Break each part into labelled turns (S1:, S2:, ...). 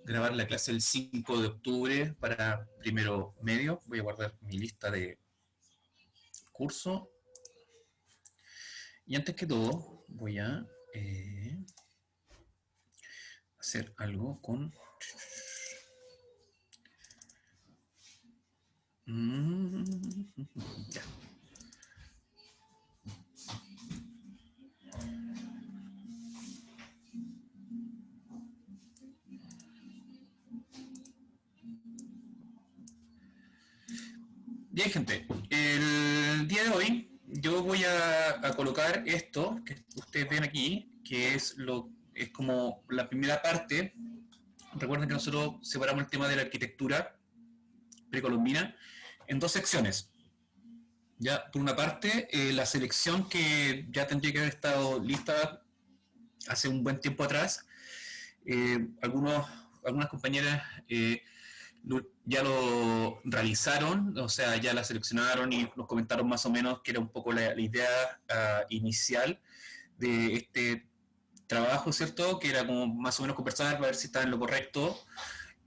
S1: grabar la clase el 5 de octubre para primero medio. Voy a guardar mi lista de curso. Y antes que todo, voy a hacer algo con... Ya. Bien, gente. El día de hoy yo voy a colocar esto que ustedes ven aquí, que es como la primera parte. Recuerden que nosotros separamos el tema de la arquitectura precolombina en dos secciones. Ya, por una parte, la selección que ya tendría que haber estado lista hace un buen tiempo atrás. Algunas compañeras ya lo realizaron, o sea, ya la seleccionaron y nos comentaron más o menos que era un poco la idea inicial de este trabajo, ¿cierto? Que era como más o menos conversar, para ver si estaba en lo correcto.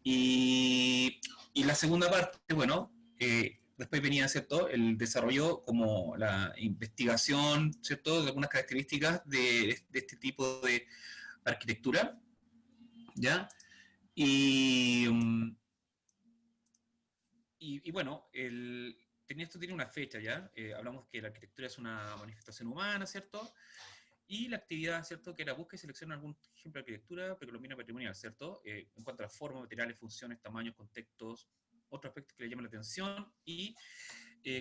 S1: Y la segunda parte, bueno, después venía, ¿cierto? El desarrollo como la investigación, ¿cierto? De algunas características de este tipo de arquitectura, ¿ya? Y, y bueno, esto tiene una fecha, ¿ya? Hablamos que la arquitectura es una manifestación humana, ¿cierto? Y la actividad, ¿cierto? Que era busca y selecciona algún ejemplo de arquitectura precolombina patrimonial, ¿cierto? En cuanto a formas, materiales, funciones, tamaños, contextos, otros aspectos que le llaman la atención y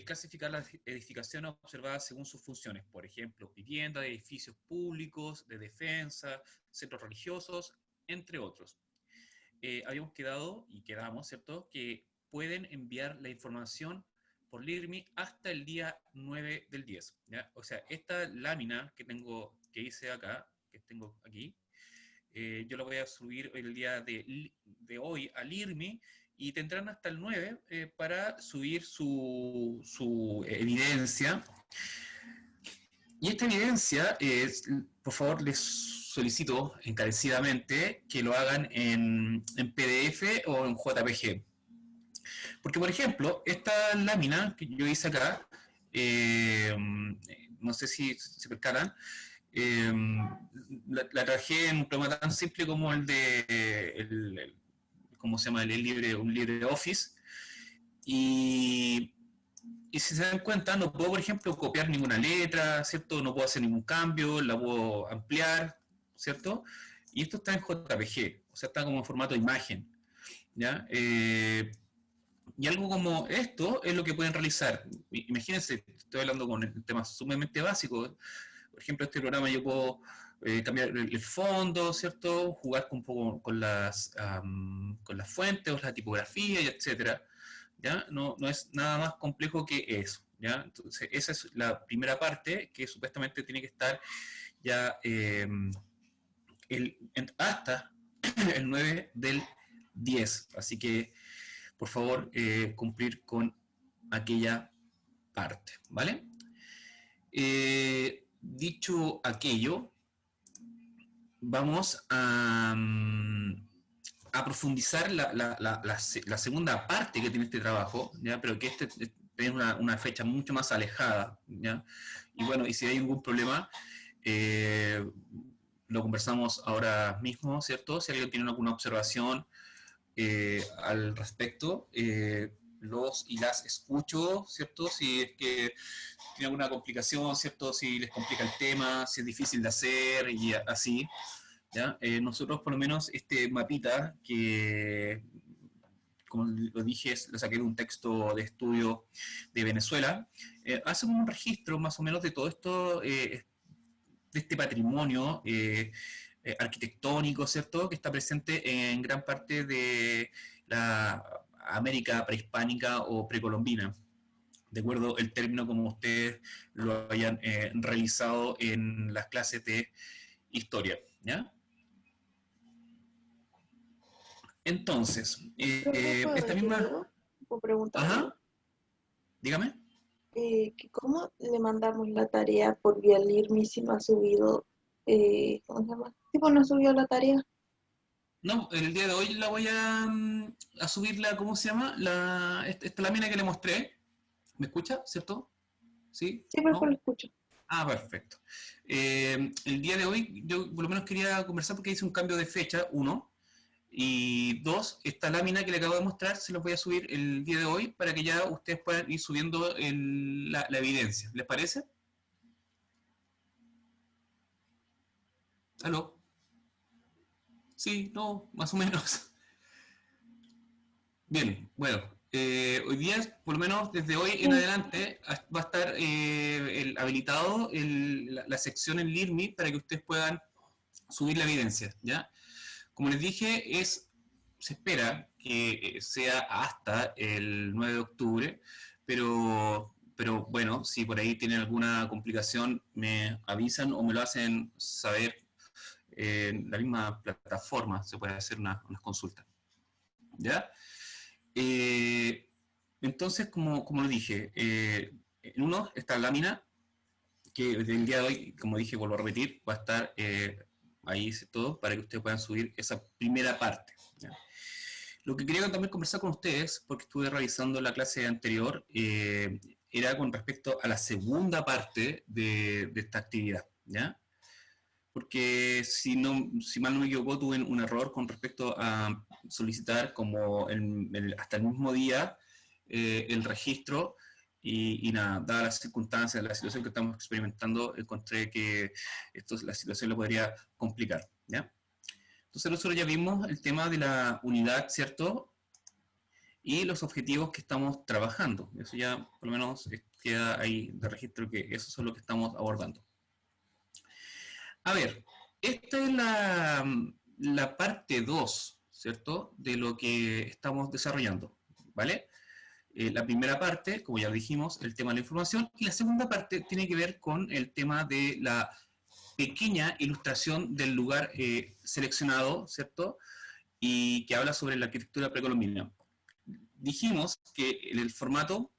S1: clasificar las edificaciones observadas según sus funciones, por ejemplo, vivienda, edificios públicos, de defensa, centros religiosos, entre otros. Habíamos quedado, y quedamos, ¿cierto?, que pueden enviar la información por LIRMI hasta el día 9 del 10. ¿Ya? O sea, esta lámina que hice acá, que tengo aquí, yo la voy a subir el día de hoy al IRMI y tendrán hasta el 9 para subir su evidencia. Y esta evidencia, por favor, les solicito encarecidamente que lo hagan en PDF o en JPG. Porque, por ejemplo, esta lámina que yo hice acá, no sé si se percatan, eh, la traje en un programa tan simple como el de, ¿cómo se llama? Un libre Office. Y, y si se dan cuenta, no puedo, por ejemplo, copiar ninguna letra, ¿cierto? No puedo hacer ningún cambio, la puedo ampliar, ¿cierto? Y esto está en JPG, o sea, está como en formato de imagen, ¿ya? Y algo como esto es lo que pueden realizar. Imagínense, estoy hablando con temas sumamente básicos. Por ejemplo, este programa yo puedo cambiar el fondo, ¿cierto? Jugar un poco con las fuentes, o la tipografía, y etcétera. ¿Ya? No es nada más complejo que eso. ¿Ya? Entonces, esa es la primera parte que supuestamente tiene que estar ya hasta el 9 del 10. Así que, por favor, cumplir con aquella parte, ¿vale? Dicho aquello, vamos a profundizar la segunda parte que tiene este trabajo, ¿ya? Pero que este es una fecha mucho más alejada, ¿ya? Y bueno, y si hay algún problema, lo conversamos ahora mismo, ¿cierto? Si alguien tiene alguna observación al respecto, los y las escucho, ¿cierto? Si es que tiene alguna complicación, ¿cierto? Si les complica el tema, si es difícil de hacer y así, ¿ya? Nosotros por lo menos este mapita que, como lo dije, lo saqué de un texto de estudio de Venezuela, hace un registro más o menos de todo esto, de este patrimonio arquitectónico, ¿cierto?, que está presente en gran parte de la América prehispánica o precolombina, de acuerdo el término como ustedes lo hayan realizado en las clases de historia, ¿ya? Entonces,
S2: Profe, ¿puedo
S1: esta
S2: decir
S1: misma...
S2: algo? ¿Puedo preguntar algo?
S1: Ajá, dígame.
S2: Que ¿cómo le mandamos la tarea por vía LIRMI si no ha subido, ¿cómo se llama? Tipo, no ha subido la tarea.
S1: No, el día de hoy la voy a subir la, ¿cómo se llama? Esta lámina que le mostré. ¿Me escucha? ¿Cierto? ¿Sí?
S2: Sí, por favor, lo
S1: ¿No?
S2: escucho.
S1: Ah, perfecto. El día de hoy yo por lo menos quería conversar porque hice un cambio de fecha, uno, y dos, esta lámina que le acabo de mostrar se la voy a subir el día de hoy para que ya ustedes puedan ir subiendo la evidencia. ¿Les parece? ¿Aló? Sí, no, más o menos. Bien, bueno, hoy día, por lo menos desde hoy en
S2: Sí.
S1: adelante, va a estar habilitado la sección en LearnMe para que ustedes puedan subir la evidencia, ¿ya? Como les dije, se espera que sea hasta el 9 de octubre, pero bueno, si por ahí tienen alguna complicación, me avisan o me lo hacen saber en la misma plataforma, se puede hacer unas consultas, ¿ya? Eh, entonces, como lo dije, en uno, esta lámina, que del día de hoy, como dije, vuelvo a repetir, va a estar ahí todo para que ustedes puedan subir esa primera parte. ¿Ya? Lo que quería también conversar con ustedes, porque estuve revisando la clase anterior, era con respecto a la segunda parte de esta actividad. ¿Ya? Porque si mal no me equivoco, tuve un error con respecto a solicitar como hasta el mismo día el registro y nada, dadas las circunstancias, la situación que estamos experimentando, encontré que la situación lo podría complicar, ¿ya? Entonces nosotros ya vimos el tema de la unidad, ¿cierto? Y los objetivos que estamos trabajando. Eso ya por lo menos queda ahí de registro que eso es lo que estamos abordando. A ver, esta es la parte 2, ¿cierto? De lo que estamos desarrollando, ¿vale? La primera parte, como ya dijimos, el tema de la información, y la segunda parte tiene que ver con el tema de la pequeña ilustración del lugar seleccionado, ¿cierto? Y que habla sobre la arquitectura precolombina. Dijimos que el formato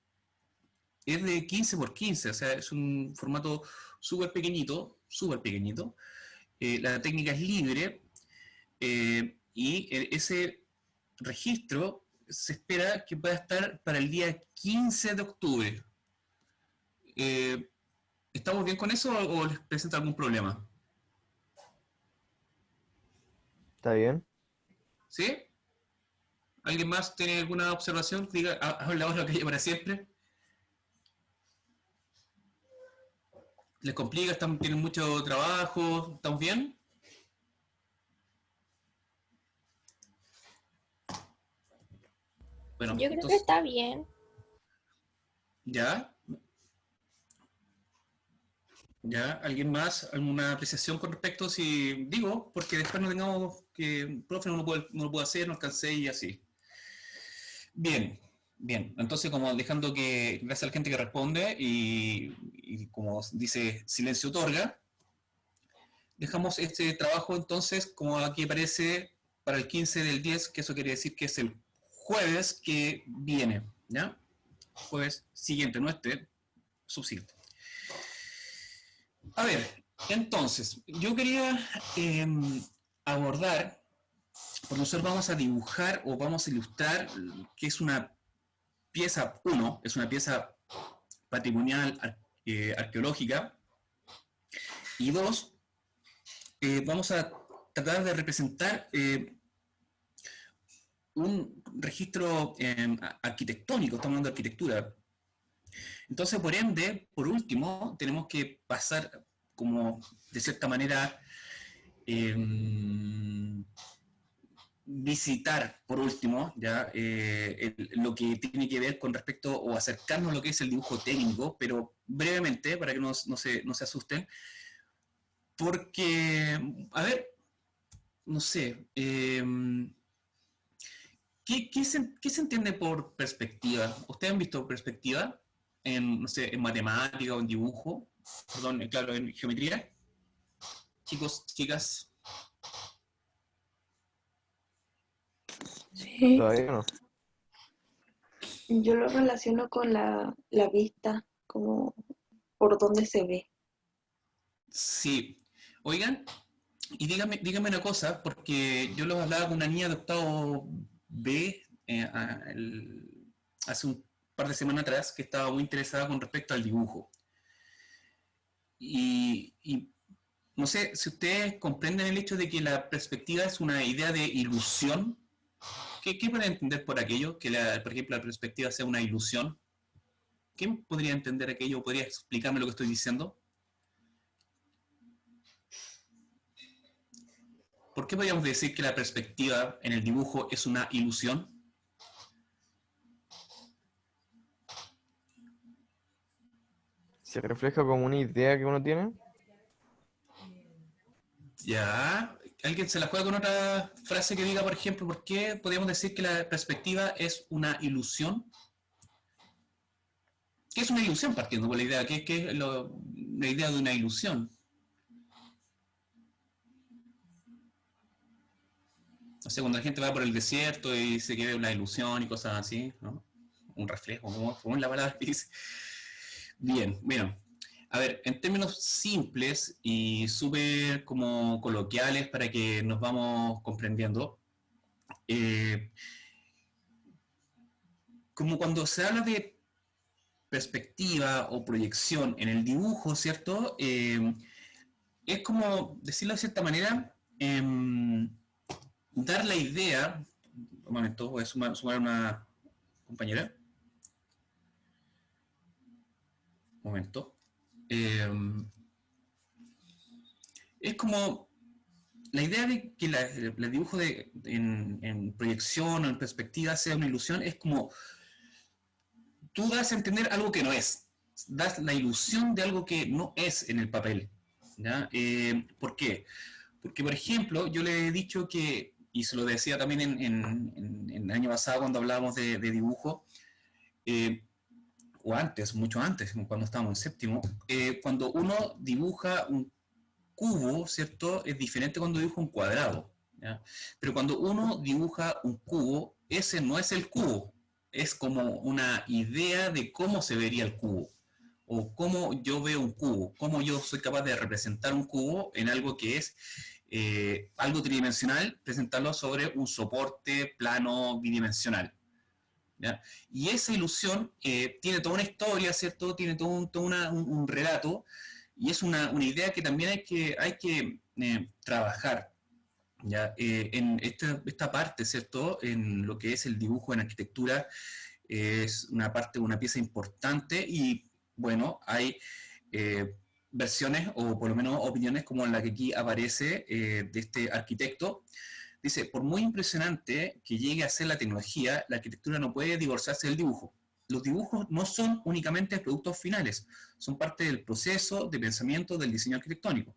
S1: es de 15 por 15, o sea, es un formato súper pequeñito, súper pequeñito. La técnica es libre y ese registro se espera que pueda estar para el día 15 de octubre. Eh, ¿Estamos bien con eso o les presenta algún problema?
S3: ¿Está bien?
S1: ¿Sí? ¿Alguien más tiene alguna observación? Diga, hablamos lo que haya para siempre. ¿Les complica? ¿Tienen mucho trabajo? ¿Estamos bien? Bueno,
S4: Yo creo que
S1: entonces,
S4: está bien.
S1: ya, ya, ¿alguien más? ¿Alguna apreciación con respecto? Si digo, porque después no tengamos que, profe, no lo puedo hacer, no alcancé y así. Bien, bien. Entonces, como dejando que, gracias a la gente que responde y como dice, silencio otorga, dejamos este trabajo entonces, como aquí aparece, para el 15 del 10, que eso quiere decir que es el jueves que viene, ¿ya? Jueves siguiente, no este, subsiguiente. A ver, entonces, yo quería abordar, porque nosotros vamos a dibujar o vamos a ilustrar que es una pieza, uno, es una pieza patrimonial arqueológica, y dos, vamos a tratar de representar un registro arquitectónico, estamos hablando de arquitectura. Entonces, por ende, por último, tenemos que pasar como, de cierta manera, eh, visitar, por último, ya lo que tiene que ver con respecto o acercarnos a lo que es el dibujo técnico, pero brevemente, para que no se asusten, porque, a ver, no sé, ¿qué se entiende por perspectiva? ¿Ustedes han visto perspectiva en, no sé, en matemática o en dibujo? Perdón, claro, en geometría. Chicos, chicas,
S2: Sí.
S3: Todavía no.
S2: Yo lo relaciono con la vista, como por dónde se ve.
S1: sí. Oigan, Y dígame una cosa, porque yo lo hablaba con una niña de octavo B hace un par de semanas atrás, que estaba muy interesada con respecto al dibujo. Y no sé si ustedes comprenden el hecho de que la perspectiva es una idea de ilusión. ¿Qué pueden entender por aquello? Que, por ejemplo, la perspectiva sea una ilusión. ¿Quién podría entender aquello? ¿Podría explicarme lo que estoy diciendo? ¿Por qué podríamos decir que la perspectiva en el dibujo es una ilusión?
S3: Se refleja como una idea que uno tiene.
S1: Ya. ¿Alguien se la juega con otra frase que diga, por ejemplo, por qué podríamos decir que la perspectiva es una ilusión? ¿Qué es una ilusión partiendo por la idea? ¿Qué es la idea de una ilusión? No sé, cuando la gente va por el desierto y dice que ve una ilusión y cosas así, ¿no? Un reflejo, como es la palabra que dice. Bien, bueno. A ver, en términos simples y súper como coloquiales para que nos vamos comprendiendo, eh, como cuando se habla de perspectiva o proyección en el dibujo, ¿cierto? Es como, decirlo de cierta manera, dar la idea, un momento, voy a sumar una compañera, un momento, eh, es como la idea de que el dibujo en proyección o en perspectiva sea una ilusión es como tú das a entender algo que no es, das la ilusión de algo que no es en el papel, ¿ya? ¿Por qué? Porque, por ejemplo, yo le he dicho que, y se lo decía también en el año pasado cuando hablábamos de dibujo, eh, o antes, mucho antes, cuando estábamos en séptimo, cuando uno dibuja un cubo, ¿cierto? Es diferente cuando dibuja un cuadrado, ¿ya? Pero cuando uno dibuja un cubo, ese no es el cubo, es como una idea de cómo se vería el cubo, o cómo yo veo un cubo, cómo yo soy capaz de representar un cubo en algo que es algo tridimensional, presentarlo sobre un soporte plano bidimensional. ¿Ya? Y esa ilusión tiene toda una historia, ¿cierto? Tiene todo un relato, y es una idea que también hay que trabajar, ¿ya? En esta parte, ¿cierto? En lo que es el dibujo en arquitectura, es una parte, una pieza importante, y bueno, hay eh, versiones o por lo menos opiniones como la que aquí aparece de este arquitecto. Dice, por muy impresionante que llegue a ser la tecnología, la arquitectura no puede divorciarse del dibujo. Los dibujos no son únicamente productos finales, son parte del proceso de pensamiento del diseño arquitectónico.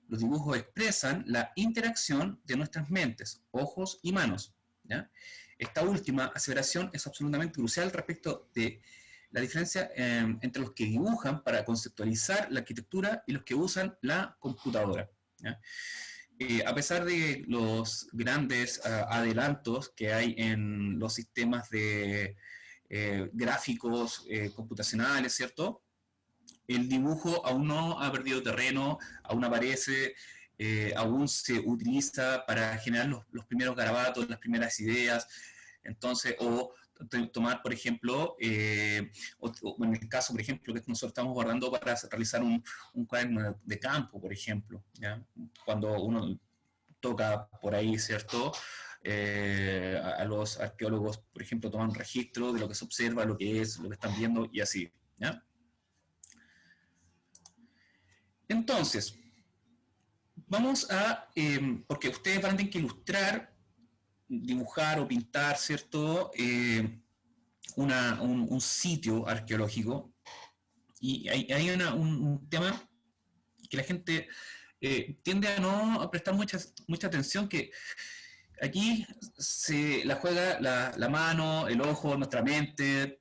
S1: Los dibujos expresan la interacción de nuestras mentes, ojos y manos, ¿ya? Esta última aseveración es absolutamente crucial respecto de la diferencia entre los que dibujan para conceptualizar la arquitectura y los que usan la computadora, ¿ya? A pesar de los grandes adelantos que hay en los sistemas de gráficos computacionales, ¿cierto? El dibujo aún no ha perdido terreno, aún aparece, aún se utiliza para generar los primeros garabatos, las primeras ideas. Entonces, o tomar, por ejemplo, o en el caso, por ejemplo, que nosotros estamos guardando para realizar un cuaderno de campo, por ejemplo, ¿ya? Cuando uno toca por ahí, ¿cierto? A los arqueólogos, por ejemplo, toman un registro de lo que se observa, lo que es, lo que están viendo y así, ¿ya? Entonces, vamos a, porque ustedes van a tener que ilustrar, dibujar o pintar, ¿cierto? Un sitio arqueológico, y hay un tema que la gente tiende a no prestar mucha atención, que aquí se la juega la mano, el ojo, nuestra mente,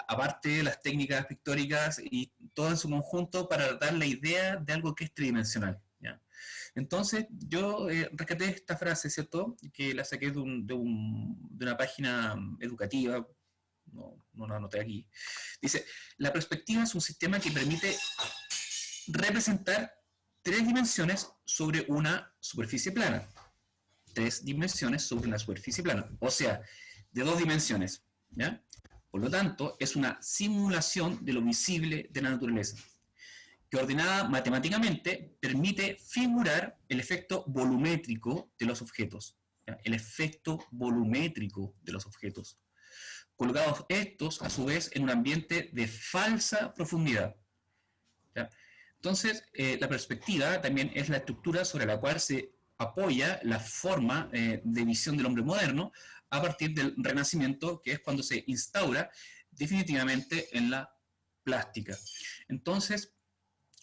S1: aparte de las técnicas pictóricas y todo en su conjunto para dar la idea de algo que es tridimensional, ¿ya? Entonces, yo rescaté esta frase, ¿cierto? Que la saqué de una página educativa, no la anoté aquí. Dice, la perspectiva es un sistema que permite representar 3 dimensiones sobre una superficie plana. 3 dimensiones sobre una superficie plana. O sea, de 2 dimensiones. ¿Ya? Por lo tanto, es una simulación de lo visible de la naturaleza, que ordenada matemáticamente permite figurar el efecto volumétrico de los objetos. ¿Ya? El efecto volumétrico de los objetos. Colocados estos, a su vez, en un ambiente de falsa profundidad. ¿Ya? Entonces, la perspectiva también es la estructura sobre la cual se apoya la forma de visión del hombre moderno a partir del Renacimiento, que es cuando se instaura definitivamente en la plástica. Entonces,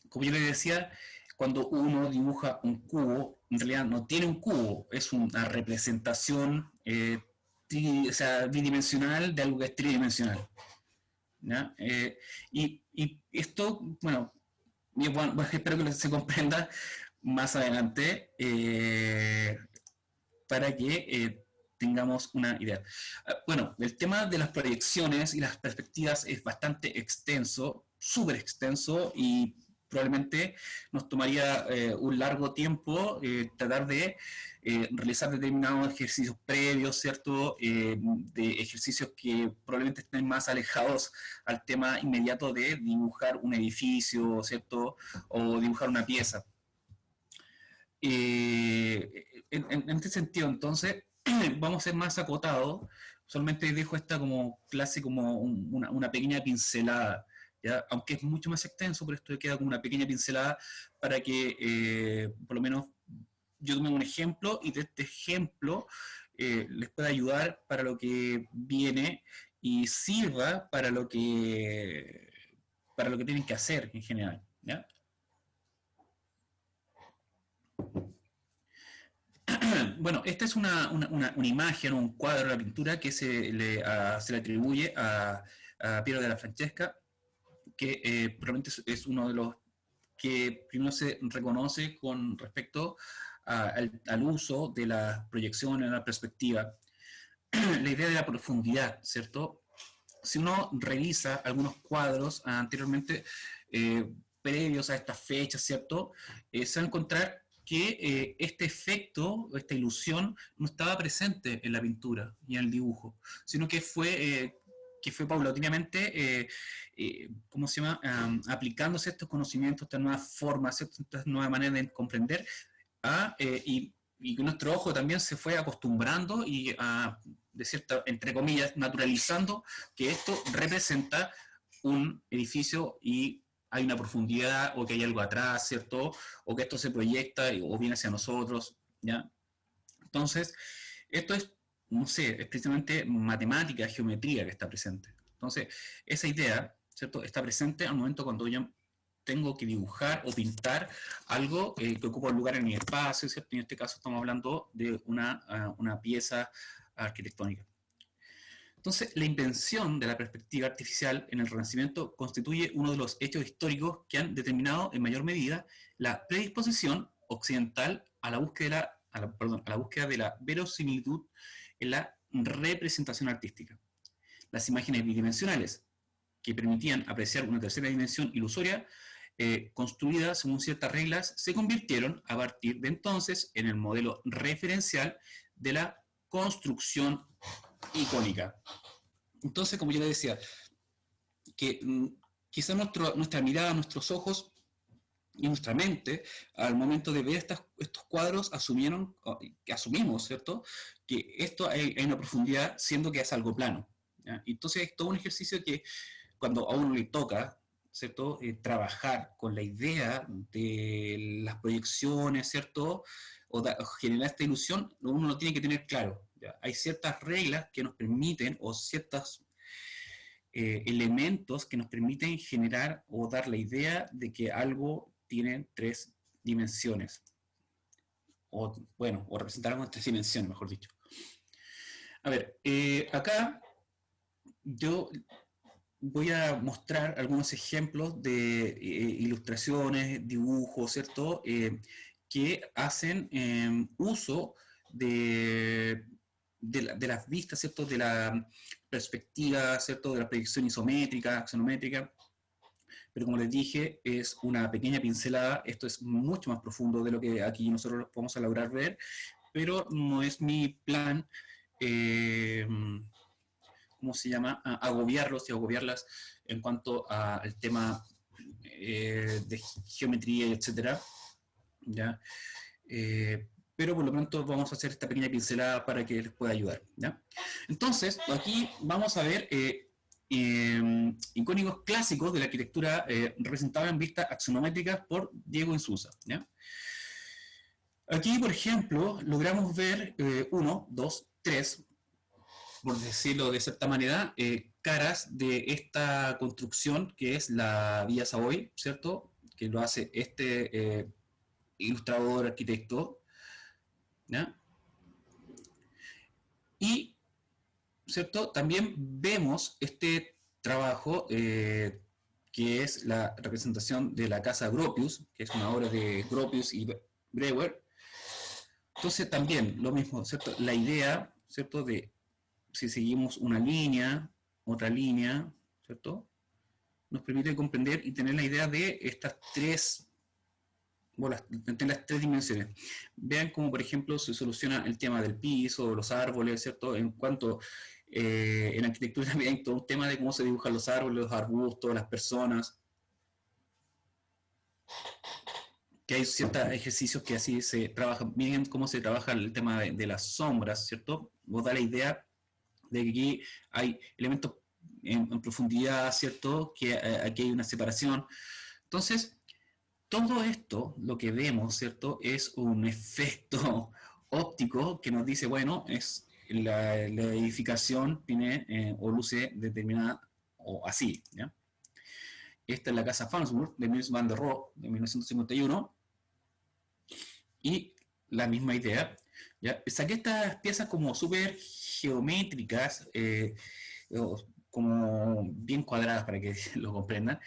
S1: como yo les decía, cuando uno dibuja un cubo, en realidad no tiene un cubo, es una representación o sea, bidimensional de algo que es tridimensional. ¿Ya? Y esto, bueno, espero que se comprenda más adelante para que tengamos una idea. Bueno, el tema de las proyecciones y las perspectivas es bastante extenso, súper extenso, y probablemente nos tomaría un largo tiempo tratar de realizar determinados ejercicios previos, ¿cierto? De ejercicios que probablemente estén más alejados al tema inmediato de dibujar un edificio, ¿cierto? O dibujar una pieza. En este sentido, entonces, vamos a ser más acotados. Solamente dejo esta como clase, como una pequeña pincelada, ¿ya? Aunque es mucho más extenso, pero esto queda como una pequeña pincelada para que, por lo menos, yo tome un ejemplo y de este ejemplo les pueda ayudar para lo que viene y sirva para lo que tienen que hacer en general, ¿ya? Bueno, esta es una imagen, un cuadro, una pintura que se le atribuye a Piero de la Francesca, que probablemente es uno de los que primero se reconoce con respecto al uso de las proyecciones, la perspectiva, la idea de la profundidad, ¿cierto? Si uno revisa algunos cuadros anteriormente, previos a estas fechas, ¿cierto? Se va a encontrar que este efecto, esta ilusión, no estaba presente en la pintura y en el dibujo, sino que fue paulatinamente, ¿cómo se llama?, aplicándose estos conocimientos, estas nuevas formas, estas nuevas maneras de comprender, y que nuestro ojo también se fue acostumbrando y de cierta, entre comillas, naturalizando que esto representa un edificio y hay una profundidad o que hay algo atrás, ¿cierto? O que esto se proyecta o viene hacia nosotros, ¿ya? Entonces, esto es, no sé, es precisamente matemática, geometría que está presente. Entonces, esa idea, ¿cierto?, está presente al momento cuando yo tengo que dibujar o pintar algo que ocupa un lugar en mi espacio, ¿cierto? Y en este caso estamos hablando de una pieza arquitectónica. Entonces, la invención de la perspectiva artificial en el Renacimiento constituye uno de los hechos históricos que han determinado en mayor medida la predisposición occidental a la búsqueda de la verosimilitud en la representación artística. Las imágenes bidimensionales, que permitían apreciar una tercera dimensión ilusoria, construida según ciertas reglas, se convirtieron a partir de entonces en el modelo referencial de la construcción icónica. Entonces, como yo le decía, que quizá nuestra mirada, nuestros ojos y nuestra mente, al momento de ver estos cuadros, asumimos, ¿cierto?, que esto hay una profundidad, siendo que es algo plano, ¿ya? Entonces, es todo un ejercicio que cuando a uno le toca, ¿cierto?, trabajar con la idea de las proyecciones, ¿cierto?, o generar esta ilusión, uno lo tiene que tener claro, ¿ya? Hay ciertas reglas que nos permiten, o ciertos elementos que nos permiten generar o dar la idea de que algo tiene 3 dimensiones, o bueno, o representar algo en 3 dimensiones, mejor dicho. A ver, acá yo voy a mostrar algunos ejemplos de ilustraciones, dibujos, ¿cierto?, que hacen uso de las vistas, ¿cierto?, de la perspectiva, ¿cierto?, de la proyección isométrica, axonométrica, pero como les dije, es una pequeña pincelada, esto es mucho más profundo de lo que aquí nosotros vamos a lograr ver, pero no es mi plan, ¿cómo se llama?, agobiarlos y agobiarlas en cuanto al tema de geometría, etcétera, ¿ya? Pero por lo pronto vamos a hacer esta pequeña pincelada para que les pueda ayudar, ¿ya? Entonces, aquí vamos a ver icónicos clásicos de la arquitectura representados en vistas axonométricas por Diego Insusa, ¿ya? Aquí, por ejemplo, logramos ver 1, 2, 3, por decirlo de cierta manera, caras de esta construcción que es la Villa Savoy, ¿cierto? Que lo hace este ilustrador, arquitecto, ¿ya? Y, ¿cierto? También vemos este trabajo que es la representación de la casa Gropius, que es una obra de Gropius y Breuer. Entonces también lo mismo, ¿cierto? La idea, ¿cierto? De si seguimos una línea, otra línea, ¿cierto? Nos permite comprender y tener la idea de estas tres, bueno, de las tres dimensiones. Vean cómo, por ejemplo, se soluciona el tema del piso, los árboles, ¿cierto? En cuanto en arquitectura también hay todo un tema de cómo se dibujan los árboles, los arbustos, las personas, que hay ciertos ejercicios que así se trabajan, bien cómo se trabaja el tema de las sombras, ¿cierto? Vos da la idea de que aquí hay elementos en profundidad, ¿cierto? Que aquí hay una separación. Entonces, todo esto, lo que vemos, ¿cierto? Es un efecto óptico que nos dice, bueno, es la edificación tiene o luce determinada o así, ¿ya? Esta es la casa Farnsworth de Mies van der Rohe de 1951 y la misma idea, ¿ya? Saqué estas piezas como súper geométricas, como bien cuadradas para que lo comprendan,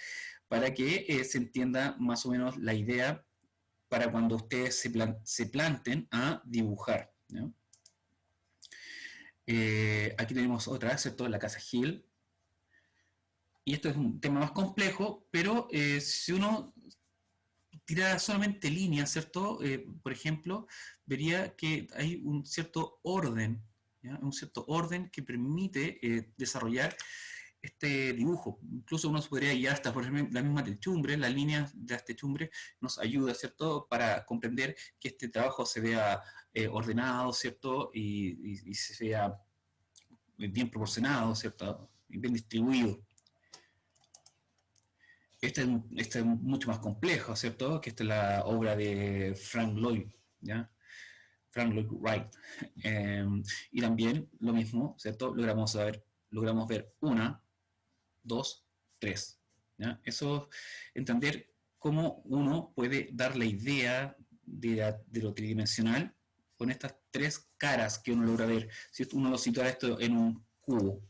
S1: para que se entienda más o menos la idea para cuando ustedes se planten a dibujar, ¿no? Aquí tenemos otra, ¿cierto? La casa Hill. Y esto es un tema más complejo, pero si uno tira solamente líneas, ¿cierto? Por ejemplo, vería que hay un cierto orden, ¿ya? Un cierto orden que permite desarrollar este dibujo. Incluso uno se podría guiar hasta por ejemplo, la misma techumbre, las líneas de las techumbres nos ayuda, ¿cierto?, para comprender que este trabajo se vea ordenado, ¿cierto?, y se vea bien proporcionado, ¿cierto?, y bien distribuido. Este es mucho más complejo, ¿cierto?, que esta es la obra de Frank Lloyd, ¿ya? Frank Lloyd Wright. Y también lo mismo, ¿cierto?, logramos ver 1, 2, 3. ¿Ya? Eso, entender cómo uno puede dar la idea de lo tridimensional con estas tres caras que uno logra ver, si uno lo situara esto en un cubo.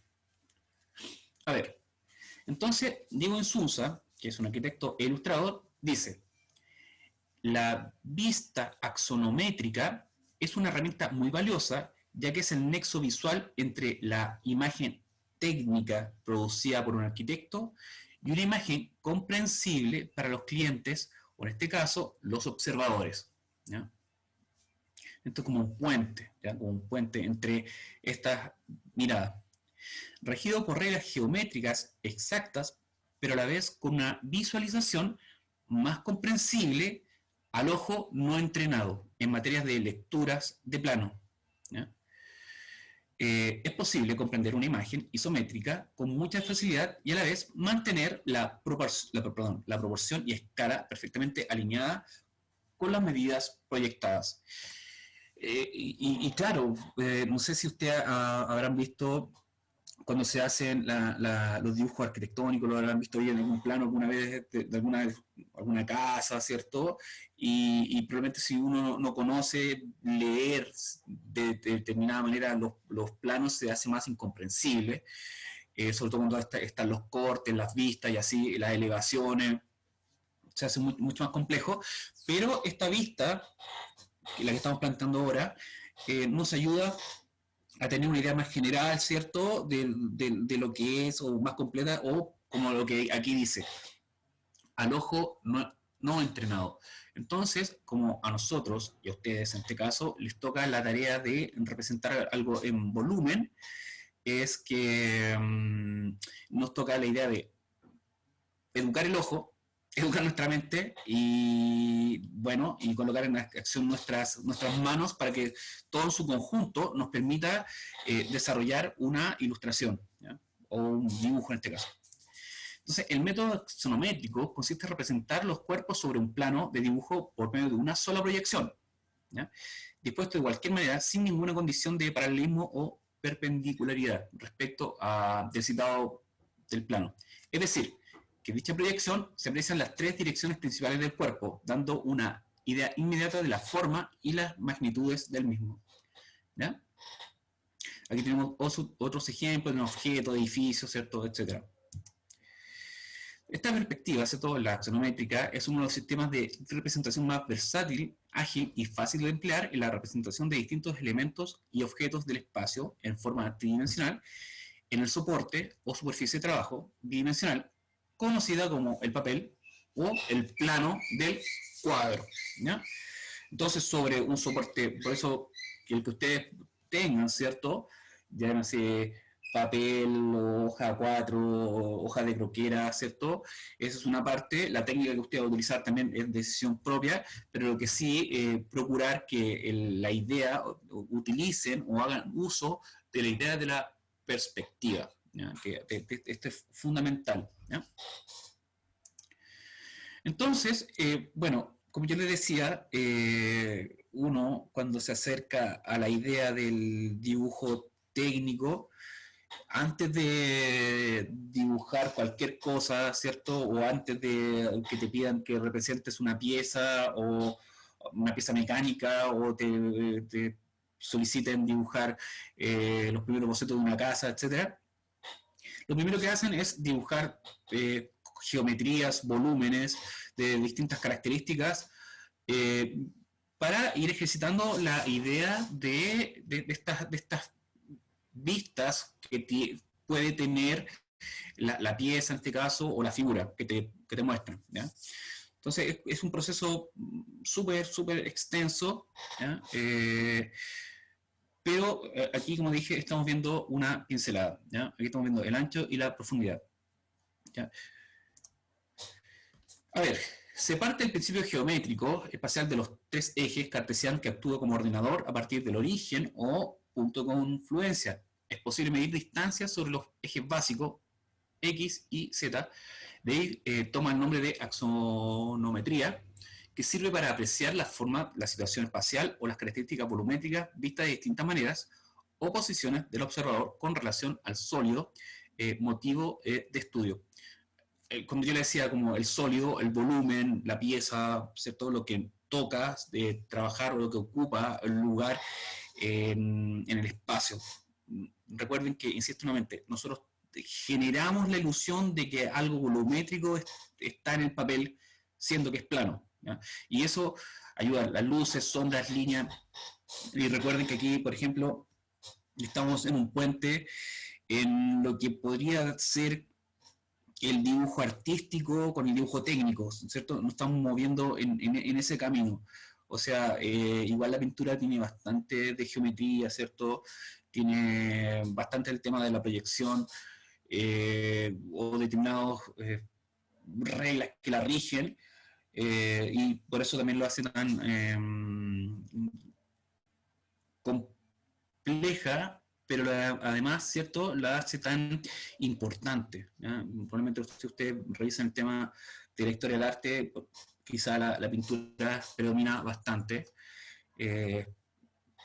S1: A ver, entonces Diego Insusa, que es un arquitecto e ilustrador, dice: la vista axonométrica es una herramienta muy valiosa, ya que es el nexo visual entre la imagen técnica producida por un arquitecto y una imagen comprensible para los clientes, o en este caso, los observadores, ¿ya? Esto es como un puente, ¿ya? Como un puente entre estas miradas. Regido por reglas geométricas exactas, pero a la vez con una visualización más comprensible al ojo no entrenado en materias de lecturas de plano, ¿ya? Es posible comprender una imagen isométrica con mucha facilidad y a la vez mantener la proporción y escala perfectamente alineada con las medidas proyectadas. Claro, no sé si ustedes habrán visto cuando se hacen los dibujos arquitectónicos, lo habrán visto bien en algún plano alguna vez de alguna casa, ¿cierto? Y probablemente si uno no conoce leer de determinada manera los planos, se hace más incomprensible, sobre todo cuando están los cortes, las vistas y así, las elevaciones, se hace mucho más complejo, pero esta vista, la que estamos planteando ahora, nos ayuda a tener una idea más general, ¿cierto?, de lo que es, o más completa, o como lo que aquí dice. al ojo no entrenado. Entonces, como a nosotros, y a ustedes en este caso, les toca la tarea de representar algo en volumen, es que nos toca la idea de educar el ojo, educar nuestra mente y, bueno, y colocar en acción nuestras manos para que todo en su conjunto nos permita desarrollar una ilustración, ¿ya? O un dibujo en este caso. Entonces, el método axonométrico consiste en representar los cuerpos sobre un plano de dibujo por medio de una sola proyección, ¿ya? Dispuesto de cualquier manera, sin ninguna condición de paralelismo o perpendicularidad respecto del citado del plano. Es decir, que dicha proyección se aprecia en las tres direcciones principales del cuerpo, dando una idea inmediata de la forma y las magnitudes del mismo, ¿ya? Aquí tenemos otros ejemplos de objetos, edificios, ¿cierto?, etcétera. Esta perspectiva, ¿cierto?, la axonométrica, es uno de los sistemas de representación más versátil, ágil y fácil de emplear en la representación de distintos elementos y objetos del espacio en forma tridimensional en el soporte o superficie de trabajo bidimensional, conocida como el papel o el plano del cuadro, ¿ya? Entonces, sobre un soporte, por eso que el que ustedes tengan, ¿cierto?, ya no sé, papel, hoja 4, hoja de croquera, ¿cierto? Esa es una parte. La técnica que usted va a utilizar también es decisión propia, pero lo que sí, procurar que la idea utilicen o hagan uso de la idea de la perspectiva, ¿ya? Que esto es fundamental, ¿ya? Entonces, bueno, como yo les decía, uno cuando se acerca a la idea del dibujo técnico, antes de dibujar cualquier cosa, ¿cierto? O antes de que te pidan que representes una pieza o una pieza mecánica o te soliciten dibujar los primeros bocetos de una casa, etcétera, lo primero que hacen es dibujar geometrías, volúmenes de distintas características eh, para ir ejercitando la idea de estas vistas que puede tener la pieza en este caso o la figura que te muestran, ¿ya? Entonces es un proceso súper extenso, ¿ya? Pero aquí, como dije, estamos viendo una pincelada, ¿ya? Aquí estamos viendo el ancho y la profundidad, ¿ya? A ver, se parte del principio geométrico espacial de los tres ejes cartesianos que actúa como ordenador a partir del origen o punto de confluencia. Es posible medir distancias sobre los ejes básicos X y Z. De ahí toma el nombre de axonometría, que sirve para apreciar la forma, la situación espacial o las características volumétricas vistas de distintas maneras o posiciones del observador con relación al sólido motivo de estudio. Cuando yo le decía como el sólido, el volumen, la pieza, ¿cierto?, lo que toca de trabajar o lo que ocupa el lugar en el espacio. Recuerden que, insisto nuevamente, nosotros generamos la ilusión de que algo volumétrico está en el papel, siendo que es plano, ¿ya? Y eso ayuda, las luces, sombras, líneas. Y recuerden que aquí, por ejemplo, estamos en un puente en lo que podría ser el dibujo artístico con el dibujo técnico, ¿cierto? Nos estamos moviendo en ese camino. O sea, igual la pintura tiene bastante de geometría, ¿cierto? Tiene bastante el tema de la proyección o determinadas reglas que la rigen, y por eso también lo hace tan compleja, pero además, ¿cierto?, la hace tan importante, ¿ya? Probablemente si ustedes revisan el tema de la historia del arte, quizá la pintura predomina bastante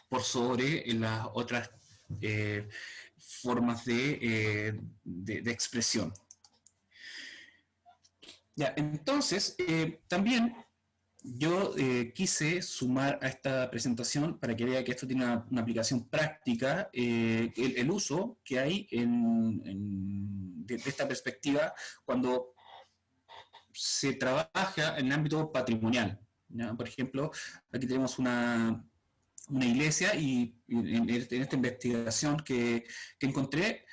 S1: por sobre las otras formas de expresión. Ya, entonces, también yo quise sumar a esta presentación, para que vea que esto tiene una aplicación práctica, el uso que hay de esta perspectiva cuando se trabaja en el ámbito patrimonial, ¿ya? Por ejemplo, aquí tenemos una iglesia y en esta investigación que encontré,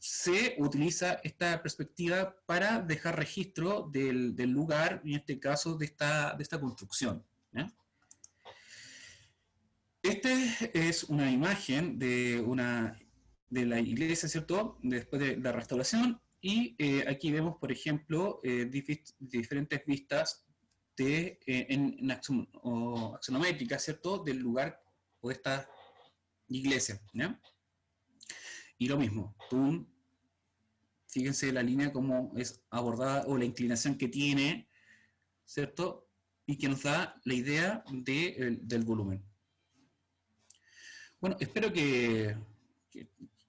S1: se utiliza esta perspectiva para dejar registro del lugar, en este caso de esta construcción, ¿ya? Esta es una imagen de la iglesia, ¿cierto?, después de la restauración, y aquí vemos, por ejemplo, diferentes vistas en axonométrica, ¿cierto?, del lugar o de esta iglesia, ¿ya? Y lo mismo, fíjense la línea como es abordada o la inclinación que tiene, ¿cierto? Y que nos da la idea del volumen. Bueno, espero que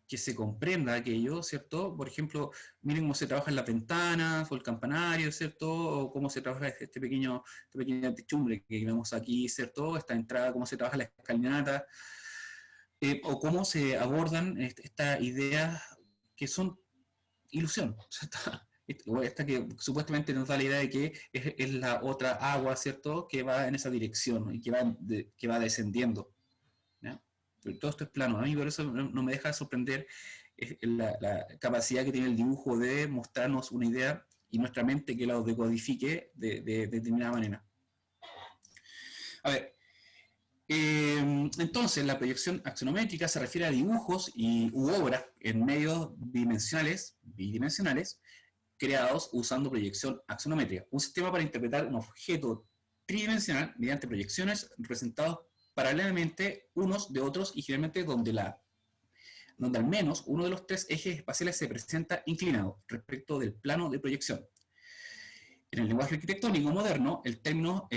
S1: se comprenda aquello, ¿cierto? Por ejemplo, miren cómo se trabajan las ventanas o el campanario, ¿cierto? O cómo se trabaja esta pequeña techumbre que vemos aquí, ¿cierto? Esta entrada, cómo se trabaja la escalinata, o cómo se abordan estas ideas que son ilusión, esta que supuestamente nos da la idea de que es la otra agua, ¿cierto?, que va en esa dirección y que va descendiendo, ¿ya? Pero todo esto es plano. A mí por eso no me deja de sorprender la capacidad que tiene el dibujo de mostrarnos una idea y nuestra mente que la decodifique de determinada manera. A ver, entonces la proyección axonométrica se refiere a dibujos u obras en medios bidimensionales creados usando proyección axonométrica, un sistema para interpretar un objeto tridimensional mediante proyecciones representados paralelamente unos de otros y generalmente donde al menos uno de los tres ejes espaciales se presenta inclinado respecto del plano de proyección. En el lenguaje arquitectónico moderno, el término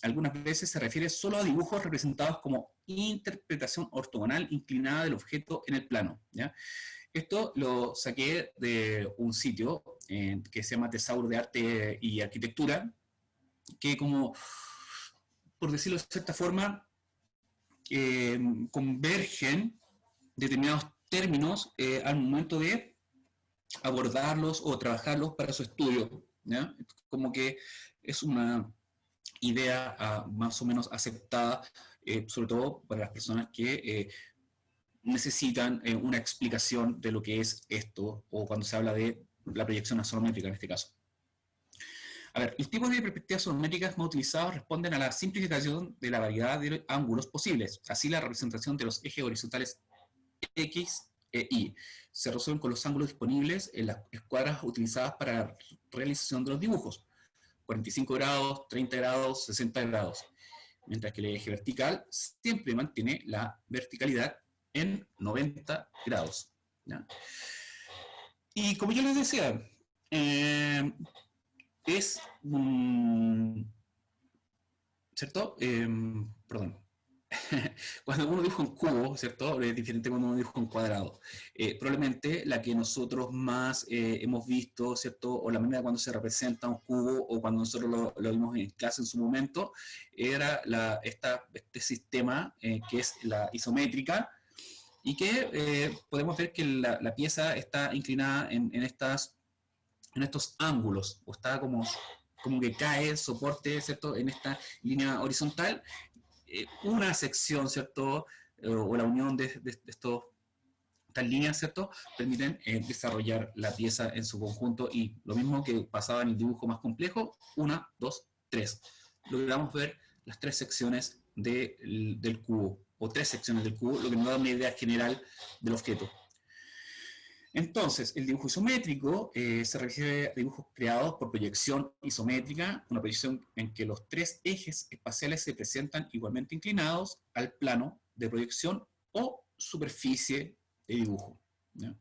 S1: algunas veces se refiere solo a dibujos representados como interpretación ortogonal inclinada del objeto en el plano, ¿ya? Esto lo saqué de un sitio que se llama Tesauro de Arte y Arquitectura, que como, por decirlo de cierta forma, convergen determinados términos al momento de abordarlos o trabajarlos para su estudio, ¿ya? Como que es una idea más o menos aceptada, sobre todo para las personas que necesitan una explicación de lo que es esto, o cuando se habla de la proyección axonométrica en este caso. A ver, los tipos de perspectivas axonométricas más utilizados responden a la simplificación de la variedad de ángulos posibles. Así, la representación de los ejes horizontales X e Y se resuelven con los ángulos disponibles en las escuadras utilizadas para la realización de los dibujos: 45 grados, 30 grados, 60 grados. Mientras que el eje vertical siempre mantiene la verticalidad en 90 grados, ¿ya? Y como yo les decía, es ¿cierto? Perdón. Cuando uno dibuja un cubo, ¿cierto?, es diferente cuando uno dibuja un cuadrado. Probablemente la que nosotros más hemos visto, ¿cierto?, o la manera cuando se representa un cubo, o cuando nosotros lo vimos en clase en su momento, era este sistema que es la isométrica, y que podemos ver que la pieza está inclinada en estos ángulos, o está como que cae el soporte, ¿cierto?, en esta línea horizontal. Una sección, ¿cierto?, o la unión de estas líneas, ¿cierto?, permiten desarrollar la pieza en su conjunto, y lo mismo que pasaba en el dibujo más complejo: 1, 2, 3. Logramos ver las tres secciones del cubo, o tres secciones del cubo, lo que nos da una idea general del objeto. Entonces, el dibujo isométrico se refiere a dibujos creados por proyección isométrica, una proyección en que los tres ejes espaciales se presentan igualmente inclinados al plano de proyección o superficie de dibujo, ¿ya?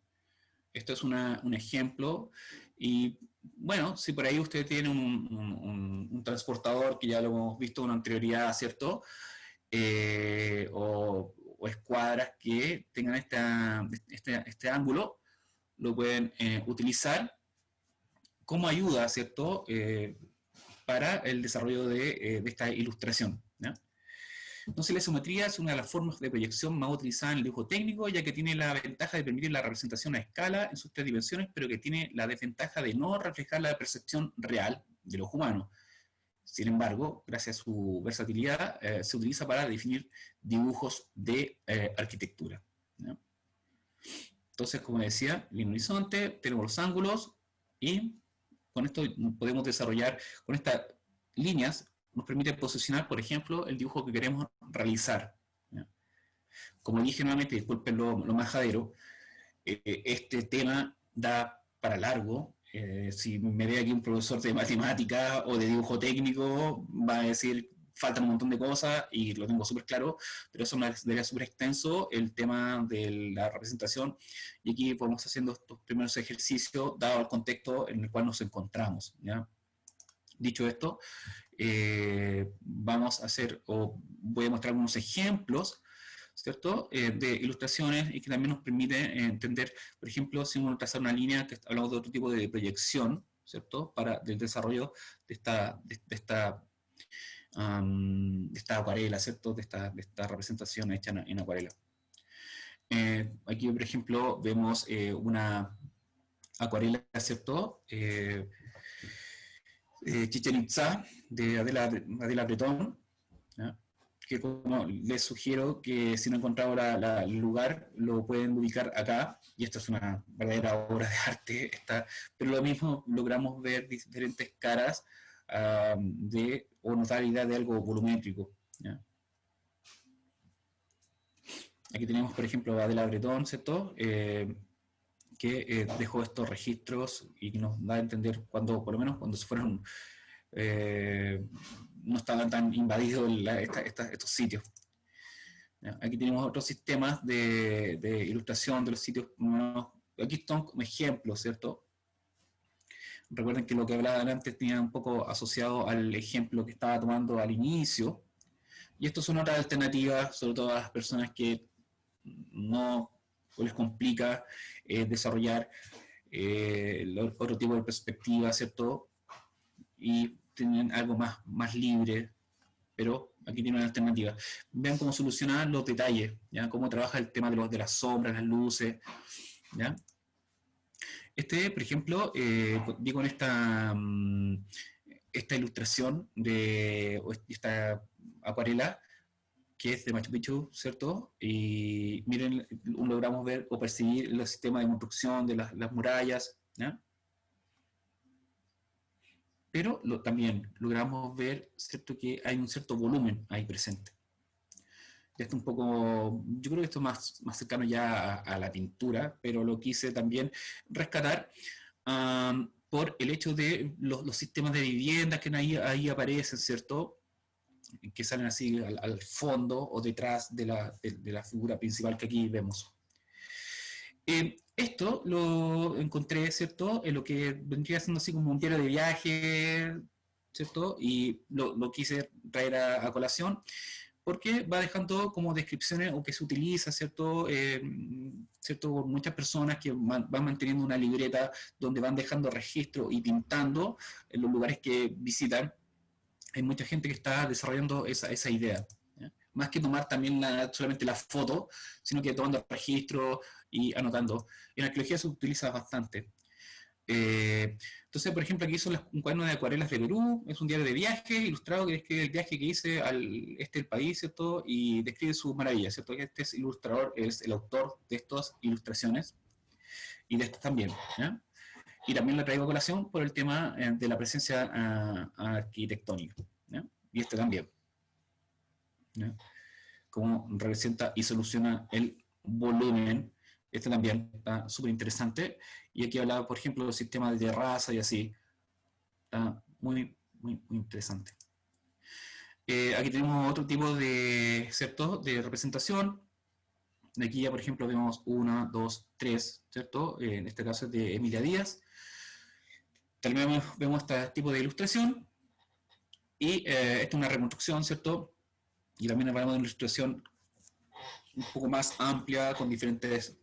S1: Esto es un ejemplo, y bueno, si por ahí usted tiene un transportador, que ya lo hemos visto con anterioridad, ¿cierto?, o escuadras que tengan este ángulo, lo pueden utilizar como ayuda, ¿cierto?, para el desarrollo de esta ilustración, ¿ya? Entonces, la isometría es una de las formas de proyección más utilizadas en el dibujo técnico, ya que tiene la ventaja de permitir la representación a escala en sus tres dimensiones, pero que tiene la desventaja de no reflejar la percepción real del ojo humano. Sin embargo, gracias a su versatilidad, se utiliza para definir dibujos de arquitectura, ¿ya? Entonces, como decía, línea horizonte, tenemos los ángulos y con esto podemos desarrollar, con estas líneas nos permite posicionar, por ejemplo, el dibujo que queremos realizar. ¿Ya? Como dije nuevamente, disculpen lo majadero, este tema da para largo. Si me ve aquí un profesor de matemática o de dibujo técnico, va a decir, faltan un montón de cosas y lo tengo súper claro, pero eso me sería súper extenso el tema de la representación, y aquí podemos haciendo estos primeros ejercicios dado el contexto en el cual nos encontramos. ¿Ya? Dicho esto, vamos a hacer, o voy a mostrar algunos ejemplos, ¿cierto? De ilustraciones, y que también nos permite entender, por ejemplo, si uno traza una línea, que hablamos de otro tipo de proyección, ¿cierto? Para el desarrollo de esta acuarela, ¿cierto? De esta representación hecha en acuarela. Aquí, por ejemplo, vemos una acuarela, ¿cierto? Chichén Itzá, de Adela Bretón, ¿ya? Que como les sugiero que si no han encontrado el lugar, lo pueden ubicar acá, y esta es una verdadera obra de arte, pero lo mismo logramos ver diferentes caras o notar idea de algo volumétrico. ¿Ya? Aquí tenemos, por ejemplo, a Adela Bretón, ¿cierto? Que dejó estos registros y nos da a entender cuando, por lo menos cuando se fueron, no estaban tan invadidos estos sitios. ¿Ya? Aquí tenemos otros sistemas de ilustración de los sitios. Aquí están como ejemplos, ¿cierto? Recuerden que lo que hablaba antes tenía un poco asociado al ejemplo que estaba tomando al inicio. Y estas son otras alternativas, sobre todo a las personas que no les complica desarrollar otro tipo de perspectiva, ¿cierto? Y tienen algo más libre, pero aquí tienen una alternativa. Vean cómo solucionar los detalles, ¿ya? Cómo trabaja el tema de las sombras, las luces, ¿ya? Por ejemplo, vi con esta ilustración esta acuarela, que es de Machu Picchu, ¿cierto? Y miren, logramos ver o percibir el sistema de construcción de las murallas, ¿ya? Pero también logramos ver, ¿cierto?, que hay un cierto volumen ahí presente. Ya está un poco, yo creo que esto es más cercano ya a la pintura, pero lo quise también rescatar por el hecho de los sistemas de viviendas que ahí aparecen, ¿cierto?, que salen así al fondo o detrás de la figura principal que aquí vemos. Esto lo encontré, ¿cierto?, en lo que vendría siendo así como un diario de viaje, ¿cierto? Y lo quise traer a colación porque va dejando como descripciones o que se utiliza, ¿cierto? ¿Cierto? Por muchas personas que van manteniendo una libreta donde van dejando registro y pintando en los lugares que visitan. Hay mucha gente que está desarrollando esa idea, ¿ya? Más que tomar también solamente la foto, sino que tomando registro y anotando. En arqueología se utiliza bastante. Entonces, por ejemplo, aquí hizo un cuaderno de acuarelas de Perú, es un diario de viaje ilustrado que describe el viaje que hice al del país, ¿cierto? Y describe sus maravillas, ¿cierto? Este es ilustrador, es el autor de estas ilustraciones y de estas también, ¿ya? Y también la traigo a colación por el tema de la presencia arquitectónica, ¿ya? Y este también, ¿ya? Cómo representa y soluciona el volumen. Este también está súper interesante. Y aquí hablaba, por ejemplo, del sistema de terraza y así. Está muy interesante. Aquí tenemos otro tipo de, ¿cierto?, de representación. Aquí ya, por ejemplo, vemos 1, 2, 3, ¿cierto? En este caso es de Emilia Díaz. También vemos este tipo de ilustración. Y esta es una reconstrucción, ¿cierto? Y también hablamos de una ilustración un poco más amplia, con diferentes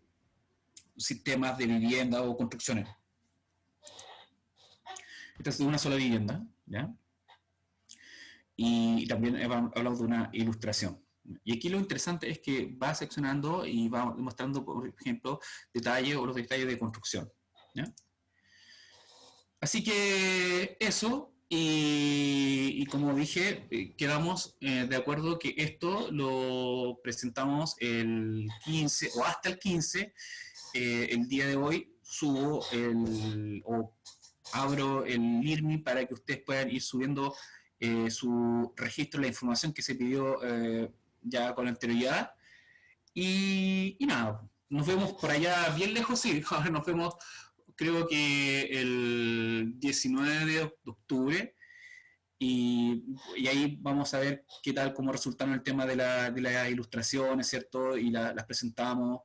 S1: sistemas de vivienda o construcciones. Esta es de una sola vivienda, ¿ya? Y también hablamos de una ilustración. Y aquí lo interesante es que va seccionando y va mostrando, por ejemplo, detalles o los detalles de construcción, ¿ya? Así que eso, y como dije, quedamos de acuerdo que esto lo presentamos el 15 o hasta el 15 el día de hoy subo o abro el IRMI para que ustedes puedan ir subiendo su registro, la información que se pidió ya con anterioridad. Y nada, nos vemos por allá bien lejos, sí, ahora nos vemos creo que el 19 de octubre. Y ahí vamos a ver qué tal, cómo resultaron el tema de las ilustraciones, ¿cierto? Y las presentamos.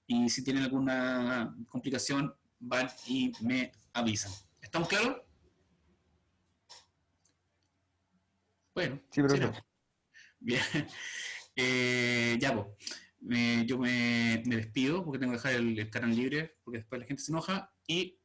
S1: Y si tienen alguna complicación, van y me avisan. ¿Estamos claros? Bueno,
S3: Sí,
S1: sí,
S3: profe.
S1: no. Bien. Ya, pues. Yo me despido porque tengo que dejar el canal libre porque después la gente se enoja. Y